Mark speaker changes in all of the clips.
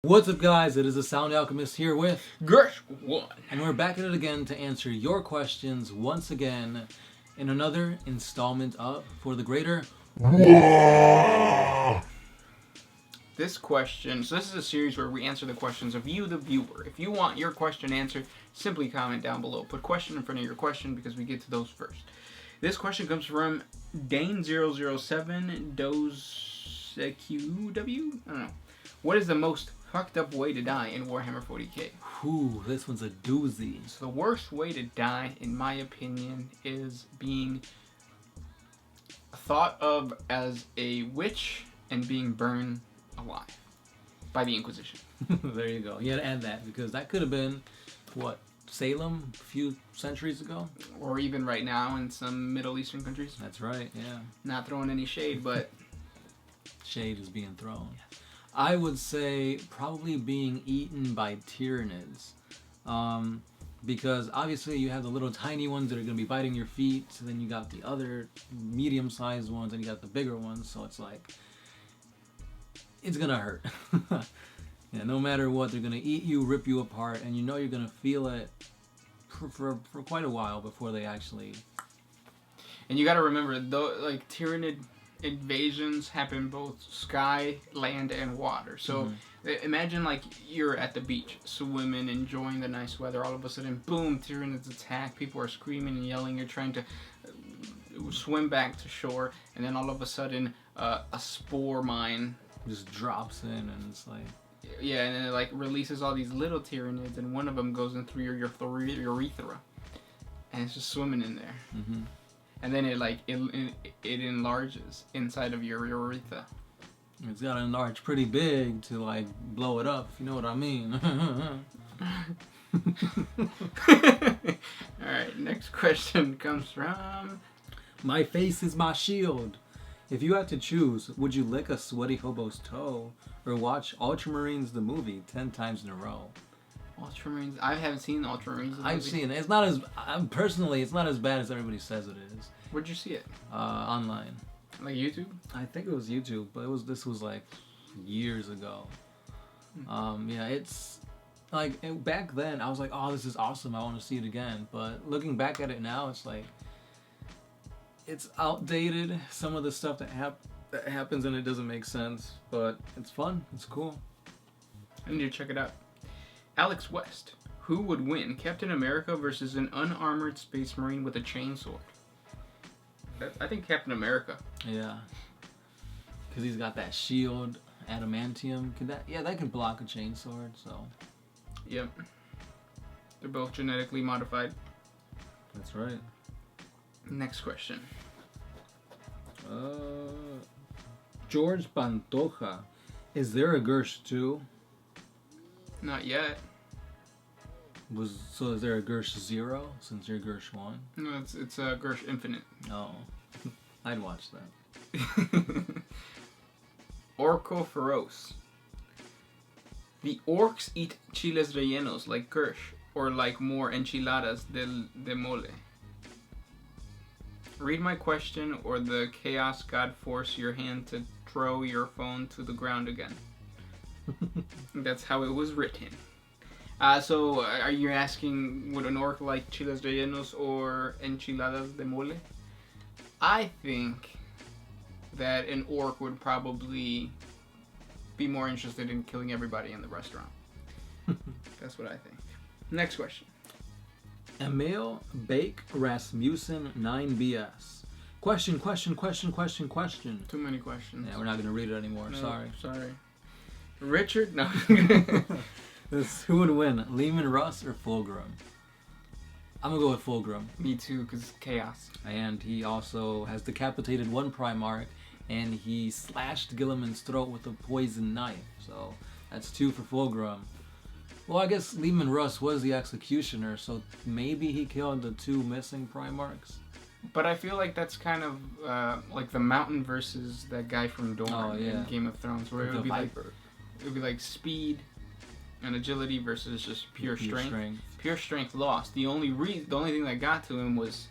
Speaker 1: What's up, guys? It is the Sound Alchemist here with
Speaker 2: Gersh1.
Speaker 1: and we're back at it again to answer your questions once again in another installment of For the Greater.
Speaker 2: This question, so this is a series where we answer the questions of you, the viewer. If you want your question answered, simply comment down below. Put question in front of your question because we get to those first. This question comes from Dane007 DozeQW? I don't know. What is the most fucked up way to die in Warhammer 40k?
Speaker 1: Ooh, this one's a doozy.
Speaker 2: So the worst way to die, in my opinion, is being thought of as a witch and being burned alive by the Inquisition.
Speaker 1: There you go. You had to add that because that could have been, what, Salem a few centuries ago?
Speaker 2: Or even right now in some Middle Eastern countries.
Speaker 1: That's right, yeah.
Speaker 2: Not throwing any shade, but...
Speaker 1: Shade is being thrown. I would say probably being eaten by Tyranids. Because obviously you have the little tiny ones that are going to be biting your feet, so then you got the other medium-sized ones, and you got the bigger ones, so it's like, it's going to hurt. Yeah, no matter what, they're going to eat you, rip you apart, and you know you're going to feel it for quite a while before they actually...
Speaker 2: And you got to remember, though, like, Tyranid invasions happen both sky, land, and water. So imagine like you're at the beach, swimming, enjoying the nice weather. All of a sudden, boom, Tyranids attack. People are screaming and yelling. You're trying to swim back to shore, and then all of a sudden, a spore mine
Speaker 1: just drops in, and it's like...
Speaker 2: Yeah, and then it like releases all these little Tyranids, and one of them goes in through your urethra, and it's just swimming in there.
Speaker 1: Mm-hmm.
Speaker 2: And then it enlarges inside of your urethra.
Speaker 1: It's got to enlarge pretty big to like blow it up, if you know what I mean.
Speaker 2: Alright, next question comes from...
Speaker 1: My face is my shield. If you had to choose, would you lick a sweaty hobo's toe or watch Ultramarines the movie 10 times in a row?
Speaker 2: Ultramarines? I haven't seen Ultramarines.
Speaker 1: I've seen it. It's not as... personally, it's not as bad as everybody says it is.
Speaker 2: Where'd you see it?
Speaker 1: Online.
Speaker 2: Like YouTube?
Speaker 1: I think it was YouTube, but this was like years ago. Yeah, it's... Like, back then, I was like, oh, this is awesome. I want to see it again. But looking back at it now, it's like... It's outdated. Some of the stuff that happens and it doesn't make sense. But it's fun. It's cool.
Speaker 2: I need to check it out. Alex West. Who would win, Captain America versus an unarmored space marine with a chainsaw? I think Captain America.
Speaker 1: Yeah. Because he's got that shield, adamantium. That can block a chainsword, so...
Speaker 2: Yep. They're both genetically modified.
Speaker 1: That's right.
Speaker 2: Next question.
Speaker 1: George Pantoja. Is there a Gersh 2?
Speaker 2: Not yet.
Speaker 1: So is there a Gersh 0 since you're Gersh 1?
Speaker 2: No, it's a Gersh Infinite.
Speaker 1: Oh. I'd watch that.
Speaker 2: Orco Feroz. The orcs eat chiles rellenos like Gersh, or like more enchiladas de mole. Read my question, or the chaos god force your hand to throw your phone to the ground again. That's how it was written. So are you asking, would an orc like chiles rellenos or enchiladas de mole? I think that an orc would probably be more interested in killing everybody in the restaurant. That's what I think. Next question.
Speaker 1: Emil Bake Rasmussen 9BS. Question.
Speaker 2: Too many questions.
Speaker 1: Yeah, we're not going to read it anymore.
Speaker 2: No, sorry. Richard? No.
Speaker 1: Who would win, Lehman Russ or Fulgrim? I'm going to go with Fulgrim.
Speaker 2: Me too, because chaos.
Speaker 1: And he also has decapitated one Primarch, and he slashed Gilliman's throat with a poison knife. So that's 2 for Fulgrim. Well, I guess Lehman Russ was the executioner, so maybe he killed the 2 missing Primarchs.
Speaker 2: But I feel like that's kind of like the Mountain versus that guy from Dorne in Game of Thrones, where it would be like speed and agility versus just pure strength. Pure strength lost. The only thing that got to him was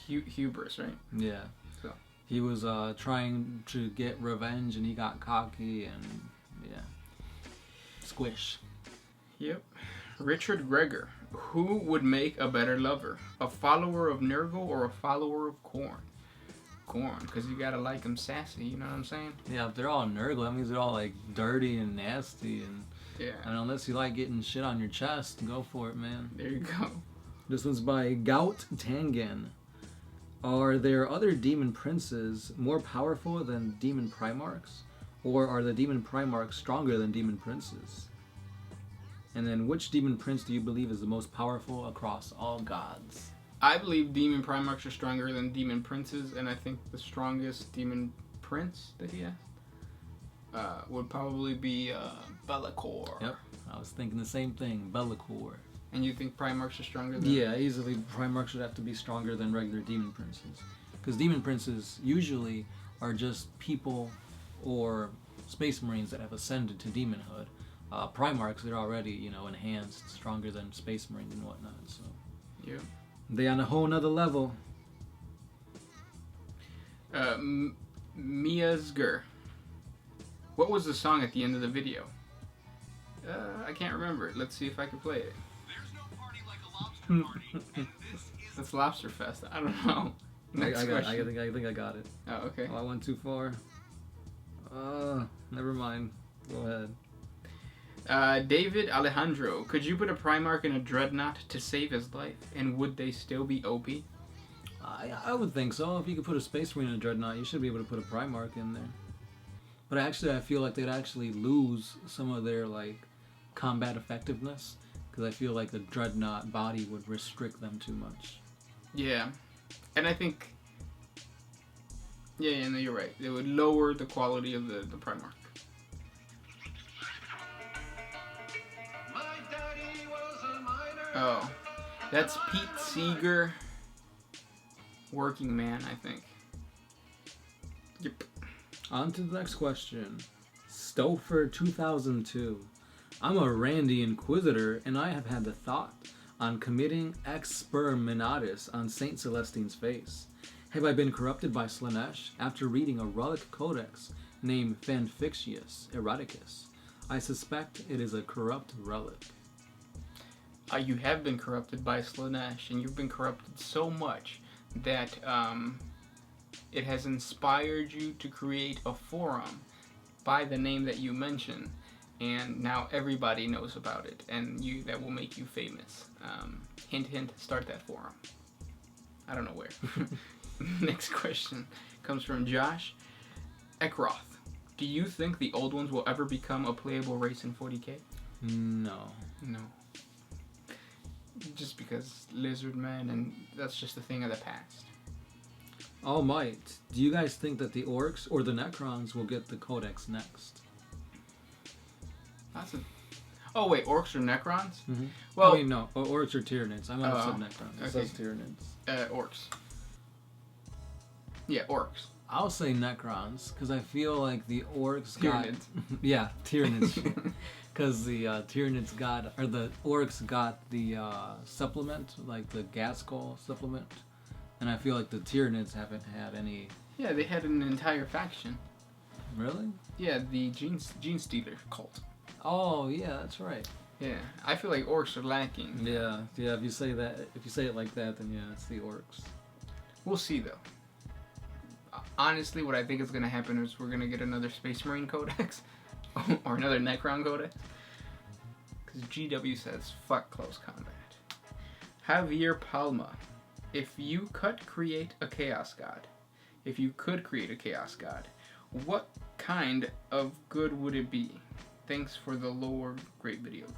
Speaker 2: hubris, right?
Speaker 1: Yeah. So he was trying to get revenge, and he got cocky, and yeah. squish.
Speaker 2: Yep. Richard Gregor. Who would make a better lover? A follower of Nurgle or a follower of Khorne? Khorne, because you gotta like them sassy, you know what I'm saying?
Speaker 1: Yeah, if they're all Nurgle, that means they're all like dirty and nasty, and
Speaker 2: Yeah.
Speaker 1: and unless you like getting shit on your chest, go for it, man.
Speaker 2: There you go.
Speaker 1: This one's by Gout Tangen. Are there other demon princes more powerful than demon primarchs? Or are the demon primarchs stronger than demon princes? And then which demon prince do you believe is the most powerful across all gods?
Speaker 2: I believe demon primarchs are stronger than demon princes, and I think the strongest demon prince that he has would probably be Be'lakor.
Speaker 1: Yep, I was thinking the same thing, Be'lakor.
Speaker 2: And you think primarchs are stronger than...
Speaker 1: Yeah, easily primarchs should have to be stronger than regular demon princes. Because demon princes usually are just people or space marines that have ascended to demonhood. Primarchs, they're already, enhanced, stronger than space marines and whatnot. So
Speaker 2: Yeah.
Speaker 1: they on a whole nother level.
Speaker 2: Miasgur. What was the song at the end of the video? I can't remember it. Let's see if I can play it.
Speaker 3: There's no party like a lobster party, and this is
Speaker 2: That's Lobster Fest. I don't know. Next
Speaker 1: I
Speaker 2: question.
Speaker 1: think I got it.
Speaker 2: Oh, okay.
Speaker 1: Oh, I went too far. Never mind. Go ahead.
Speaker 2: David Alejandro, could you put a Primarch in a Dreadnought to save his life, and would they still be OP?
Speaker 1: I would think so. If you could put a Space Marine in a Dreadnought, you should be able to put a Primarch in there. But actually, I feel like they'd actually lose some of their, combat effectiveness. Because I feel like the Dreadnought body would restrict them too much.
Speaker 2: Yeah. And I think... Yeah, no, you're right. It would lower the quality of the Primarch.
Speaker 3: my daddy was a miner.
Speaker 2: Oh. That's Pete Seeger. Working Man, I think. Yep.
Speaker 1: On to the next question. Stouffer 2002. I'm a Randy Inquisitor, and I have had the thought on committing exterminatus on Saint Celestine's face. Have I been corrupted by Slanesh after reading a relic codex named Fanfixius Eroticus? I suspect it is a corrupt relic.
Speaker 2: You have been corrupted by Slanesh, and you've been corrupted so much that it has inspired you to create a forum by the name that you mentioned, and now everybody knows about it, and that will make you famous. Hint, hint, start that forum. I don't know where. Next question comes from Josh Ekroth. Do you think the old ones will ever become a playable race in 40k?
Speaker 1: No.
Speaker 2: No. Just because Lizardmen, and that's just a thing of the past.
Speaker 1: All might. Do you guys think that the Orcs or the Necrons will get the codex next?
Speaker 2: That's a... Oh wait, Orcs or Necrons?
Speaker 1: Mm-hmm.
Speaker 2: Well,
Speaker 1: I mean, no. Orcs or Tyranids. I might have said Necrons. It
Speaker 2: okay.
Speaker 1: says Tyranids.
Speaker 2: Orcs. Yeah, Orcs.
Speaker 1: I'll say Necrons, because I feel like the Orcs got...
Speaker 2: Tyranids.
Speaker 1: Yeah, Tyranids. Because the Tyranids got... Or the Orcs got the supplement, like the Gaskell supplement. And I feel like the Tyranids haven't had any...
Speaker 2: Yeah, they had an entire faction.
Speaker 1: Really?
Speaker 2: Yeah, the Gene Stealer cult.
Speaker 1: Oh, yeah, that's right.
Speaker 2: Yeah, I feel like Orcs are lacking.
Speaker 1: Yeah, if you say it like that, then yeah, it's the Orcs.
Speaker 2: We'll see though. Honestly, what I think is going to happen is we're going to get another Space Marine Codex. Or another Necron Codex. Because GW says, fuck close combat. Javier Palma. If you could create a Chaos God, what kind of good would it be? Thanks for the lore, great videos.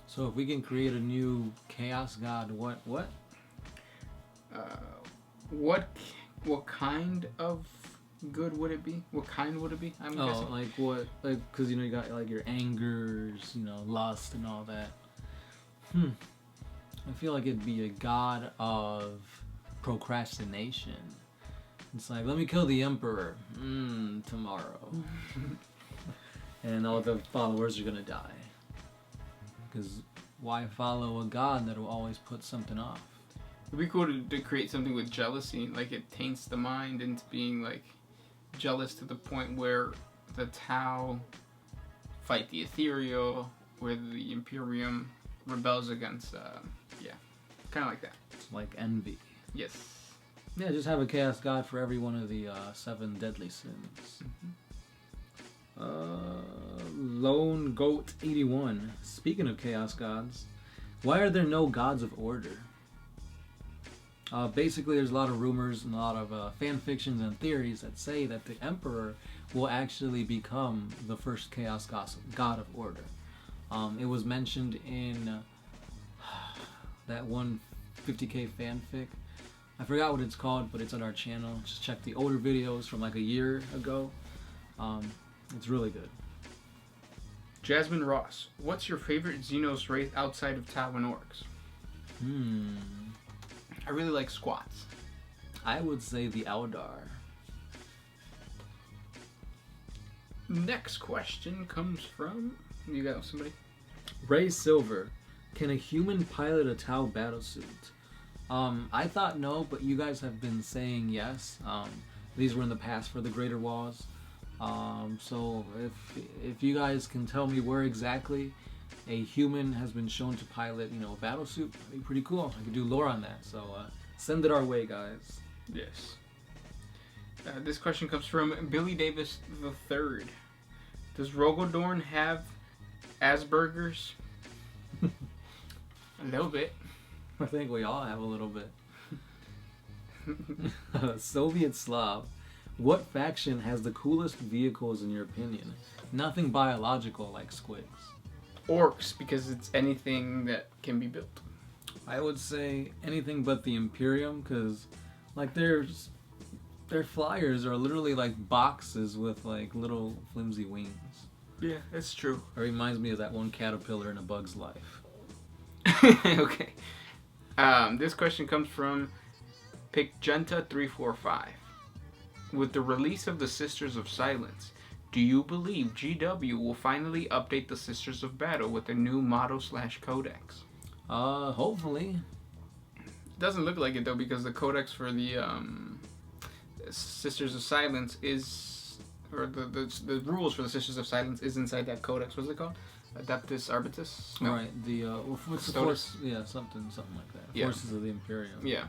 Speaker 1: So if we can create a new Chaos God, what?
Speaker 2: What kind of good would it be? What kind would it be? I'm guessing.
Speaker 1: Like what? Like, because you got like your angers, lust and all that. I feel like it'd be a god of procrastination. It's like, let me kill the emperor tomorrow. And all the followers are gonna die. Because why follow a god that will always put something off?
Speaker 2: It'd be cool to create something with jealousy, like it taints the mind into being like jealous to the point where the Tau fight the Ethereal, where the Imperium rebels against, kind of like that.
Speaker 1: Like envy.
Speaker 2: Yes.
Speaker 1: Yeah, just have a chaos god for every one of the 7 deadly sins. Lone Goat 81. Speaking of chaos gods, why are there no gods of order? Basically, there's a lot of rumors and a lot of fan fictions and theories that say that the Emperor will actually become the first chaos god of order. It was mentioned in that one 50k fanfic. I forgot what it's called, but it's on our channel. Just check the older videos from like a year ago. It's really good.
Speaker 2: Jasmine Ross, what's your favorite Xenos race outside of Talon Orcs? I really like squats.
Speaker 1: I would say the Eldar.
Speaker 2: Next question comes from... You got somebody?
Speaker 1: Ray Silver. Can a human pilot a Tau battlesuit? I thought no, but you guys have been saying yes. These were in the past for the Greater Walls. So if you guys can tell me where exactly a human has been shown to pilot, a battlesuit, that'd be pretty cool. I could do lore on that. So send it our way, guys.
Speaker 2: Yes. This question comes from Billy Davis III. Does Rogodorn have Asperger's? A little bit.
Speaker 1: I think we all have a little bit. Soviet Slav. What faction has the coolest vehicles in your opinion? Nothing biological like squigs.
Speaker 2: Orcs, because it's anything that can be built.
Speaker 1: I would say anything but the Imperium, because like their flyers are literally like boxes with like little flimsy wings.
Speaker 2: Yeah, that's true.
Speaker 1: It reminds me of that one caterpillar in A Bug's Life.
Speaker 2: Okay. This question comes from Picjenta345. With the release of the Sisters of Silence, do you believe GW will finally update the Sisters of Battle with a new motto/codex?
Speaker 1: Hopefully.
Speaker 2: It doesn't look like it though, because the codex for the Sisters of Silence is, or the rules for the Sisters of Silence is inside that codex. What's it called? Adeptus Arbitus? No.
Speaker 1: Right. The what's the force? Yeah, something like that.
Speaker 2: Yeah.
Speaker 1: Forces of the Imperium.
Speaker 2: Yeah.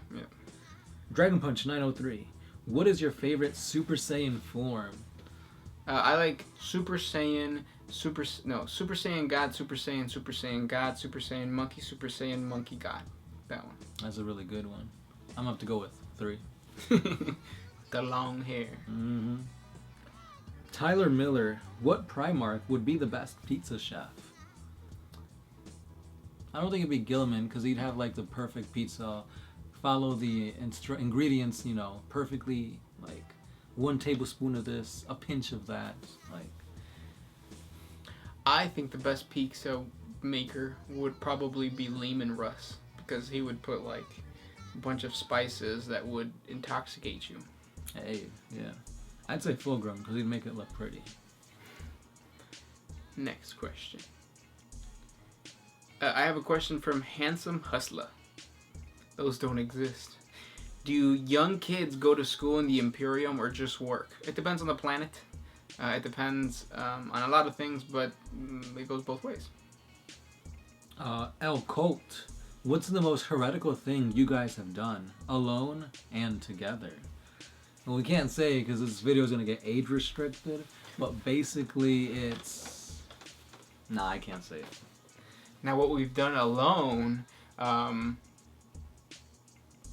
Speaker 1: Dragon Punch 903. What is your favorite Super Saiyan form?
Speaker 2: I like Super Saiyan, Super Saiyan God, Super Saiyan God, Super Saiyan Monkey God. That one.
Speaker 1: That's a really good one. I'm gonna have to go with 3.
Speaker 2: The long hair.
Speaker 1: Mm-hmm. Tyler Miller. What Primarch would be the best pizza chef? I don't think it'd be Gilman, because he'd have like the perfect pizza. Follow the ingredients, perfectly, like 1 tablespoon of this, a pinch of that, like.
Speaker 2: I think the best pizza maker would probably be Lehman Russ, because he would put like a bunch of spices that would intoxicate you.
Speaker 1: Hey, yeah. I'd say Fulgrim, because he'd make it look pretty.
Speaker 2: Next question. I have a question from Handsome Hustler. Those don't exist. Do young kids go to school in the Imperium or just work? It depends on the planet. It depends on a lot of things, but it goes both ways.
Speaker 1: El Colt. What's the most heretical thing you guys have done, alone and together? Well, we can't say because this video is going to get age restricted, but basically it's... Nah, I can't say it.
Speaker 2: Now, what we've done alone...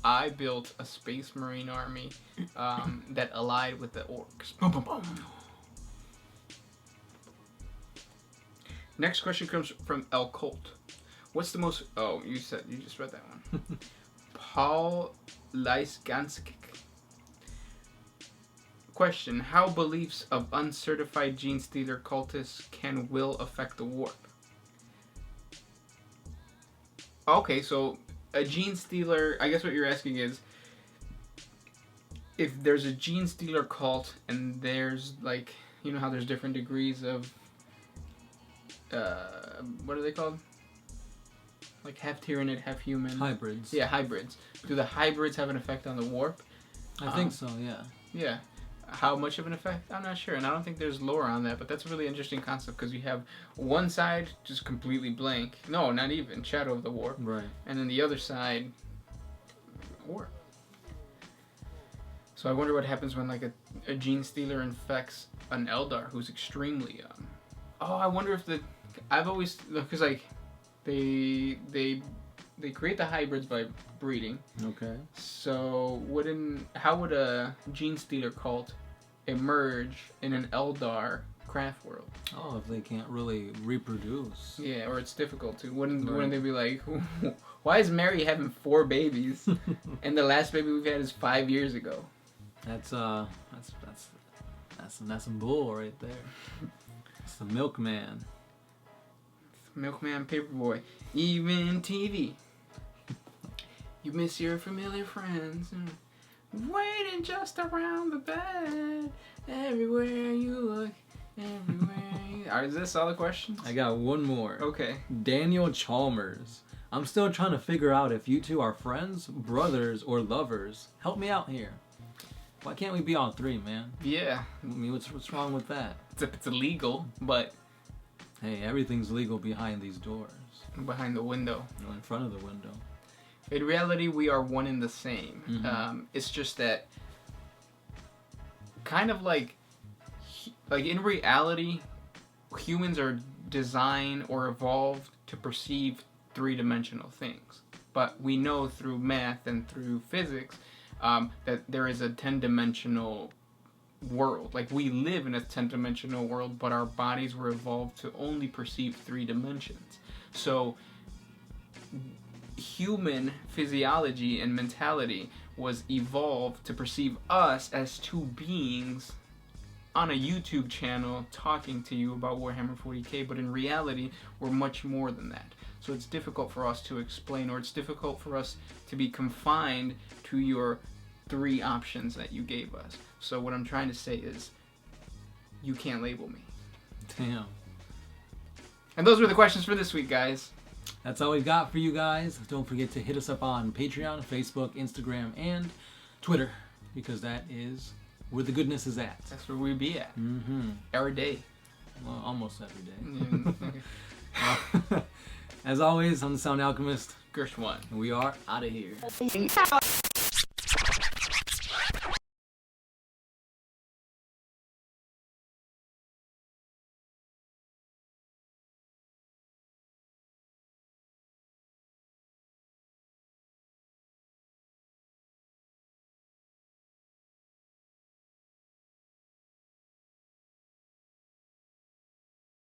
Speaker 2: I built a Space Marine army that allied with the orcs. Boom, boom, boom. Next question comes from El Colt. What's the most... Oh, you just read that one. Paul Leisganskik. Question. How beliefs of uncertified gene stealer cultists can will affect the warp? Okay, so... A gene stealer, I guess what you're asking is, if there's a gene stealer cult and there's like, you know how there's different degrees of, what are they called? Like half Tyranid, half human.
Speaker 1: Hybrids.
Speaker 2: Yeah, hybrids. Do the hybrids have an effect on the warp?
Speaker 1: I think so, yeah.
Speaker 2: Yeah. How much of an effect? I'm not sure, and I don't think there's lore on that, but that's a really interesting concept because you have one side just completely blank. No, not even Shadow of the War.
Speaker 1: Right.
Speaker 2: And then the other side, War. So I wonder what happens when like a gene stealer infects an Eldar who's extremely young. Oh, I wonder if I've always, because like they create the hybrids by breeding.
Speaker 1: Okay.
Speaker 2: So how would a gene stealer cult emerge in an Eldar craft world?
Speaker 1: Oh, if they can't really reproduce.
Speaker 2: Yeah, or it's difficult to. Wouldn't they be like, why is Mary having 4 babies and the last baby we've had is 5 years ago?
Speaker 1: That's some bull right there. It's the milkman.
Speaker 2: Milkman, Paperboy, even TV. You miss your familiar friends, waiting just around the bed. Everywhere you look, everywhere you... Is this all the questions?
Speaker 1: I got one more.
Speaker 2: Okay.
Speaker 1: Daniel Chalmers. I'm still trying to figure out if you two are friends, brothers, or lovers. Help me out here. Why can't we be all 3, man?
Speaker 2: Yeah.
Speaker 1: I mean, what's wrong with that?
Speaker 2: It's illegal, but...
Speaker 1: Hey, everything's legal behind these doors.
Speaker 2: Behind the window.
Speaker 1: No, in front of the window.
Speaker 2: In reality, we are one and the same.
Speaker 1: Mm-hmm.
Speaker 2: It's just that, kind of like in reality, humans are designed or evolved to perceive 3-dimensional things. But we know through math and through physics that there is a 10-dimensional world. Like, we live in a 10-dimensional world, but our bodies were evolved to only perceive 3 dimensions. So human physiology and mentality was evolved to perceive us as 2 beings on a YouTube channel talking to you about Warhammer 40k, but in reality we're much more than that. So it's difficult for us to explain, or it's difficult for us to be confined to your 3 options that you gave us. So what I'm trying to say is, you can't label me.
Speaker 1: Damn.
Speaker 2: And those were the questions for this week, guys.
Speaker 1: That's all we've got for you guys. Don't forget to hit us up on Patreon, Facebook, Instagram, and Twitter, because that is where the goodness is at.
Speaker 2: That's where we be at.
Speaker 1: Mm-hmm.
Speaker 2: Every day.
Speaker 1: Well, almost every day.
Speaker 2: Okay.
Speaker 1: As always, I'm the Sound Alchemist.
Speaker 2: Gersh 1.
Speaker 1: And we are out of here.